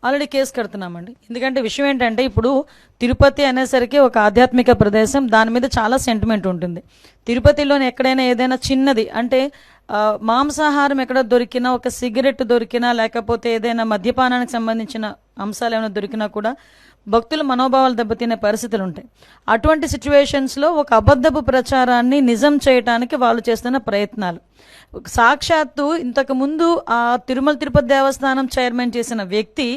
Already case కడుతున్నామండి. ఎందుకంటే విషయం ఏంటంటే ఇప్పుడు తిరుపతి అనేసరికి ఒక ఆధ్యాత్మిక ప్రదేశం, దాని మీద చాలా సెంటిమెంట్ ఉంటుంది. తిరుపతిలోని ఎక్కడైనా ఏదైనా చిన్నది అంటే మాంసాహారం ఎక్కడ దొరికినా, ఒక సిగరెట్ దొరికినా, లేకపోతే ఏదైనా మద్యపానానికి సంబంధించిన అంశాలు ఏమైనా దొరికినా కూడా భక్తుల మనోభావాలు దెబ్బతినే పరిస్థితులు ఉంటాయి. అటువంటి సిచ్యువేషన్స్లో ఒక అబద్ధపు ప్రచారాన్ని నిజం చేయటానికి వాళ్ళు చేస్తున్న ప్రయత్నాలు, సాక్షాత్తు ఇంతకు ముందు ఆ తిరుమల తిరుపతి దేవస్థానం చైర్మన్ చేసిన వ్యక్తి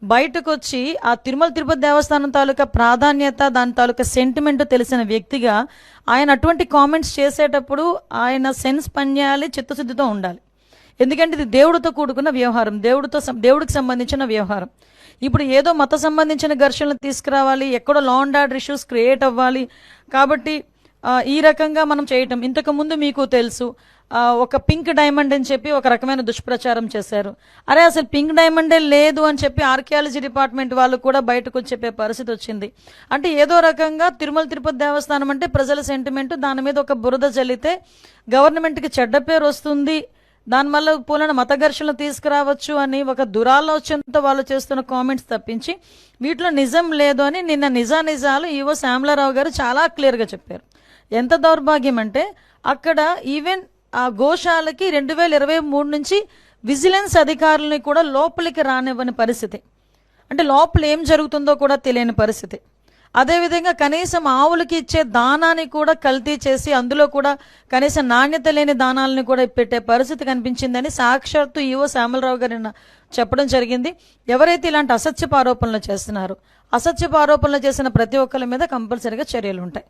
బయటకు వచ్చి ఆ తిరుమల తిరుపతి దేవస్థానం తాలూకా ప్రాధాన్యత, దాని తాలూకా సెంటిమెంట్ తెలిసిన వ్యక్తిగా ఆయన అటువంటి కామెంట్స్ చేసేటప్పుడు ఆయన సెన్స్ పనిచేయాలి, చిత్తశుద్ధితో ఉండాలి. ఎందుకంటే ఇది దేవుడితో కూడుకున్న వ్యవహారం, దేవుడికి సంబంధించిన వ్యవహారం. ఇప్పుడు ఏదో మత సంబంధించిన ఘర్షణలు తీసుకురావాలి, ఎక్కడో law and order issues create అవ్వాలి కాబట్టి ఈ రకంగా మనం చేయటం. ఇంతకుముందు మీకు తెలుసు ఒక పింక్ డైమండ్ అని చెప్పి ఒక రకమైన దుష్ప్రచారం చేశారు. అరే అసలు పింక్ డైమండే లేదు అని చెప్పి ఆర్కియాలజీ డిపార్ట్మెంట్ వాళ్ళు కూడా బయటకు వచ్చి చెప్పే పరిస్థితి వచ్చింది. అంటే ఏదో రకంగా తిరుమల తిరుపతి దేవస్థానం అంటే ప్రజల సెంటిమెంట్, దాని మీద ఒక బురద జల్లితే గవర్నమెంట్కి చెడ్డ పేరు వస్తుంది, దానివల్ల పూలన మత ఘర్షణలు తీసుకురావచ్చు అని ఒక దురాలోచనతో వాళ్ళు చేస్తున్న కామెంట్స్ తప్పించి వీటిలో నిజం లేదు అని నిన్న నిజాలు ఈవో శ్యామలారావు గారు చాలా క్లియర్గా చెప్పారు. ఎంత దౌర్భాగ్యం అంటే అక్కడ ఈవెన్ ఆ గోశాలకి 2023 నుంచి విజిలెన్స్ అధికారులని కూడా లోపలికి రానివ్వని పరిస్థితి. అంటే లోపల ఏం జరుగుతుందో కూడా తెలియని పరిస్థితి. అదేవిధంగా కనీసం ఆవులకి ఇచ్చే దానాన్ని కూడా కల్తీ చేసి అందులో కూడా కనీసం నాణ్యత లేని దానాలని కూడా పెట్టే పరిస్థితి కనిపించిందని సాక్షాత్తు ఈవో శ్యామలరావు గారు చెప్పడం జరిగింది. ఎవరైతే ఇలాంటి అసత్యపు ఆరోపణలు చేస్తున్నారో, అసత్యపు ఆరోపణలు చేసిన ప్రతి ఒక్కరి మీద కంపల్సరీగా చర్యలు ఉంటాయి.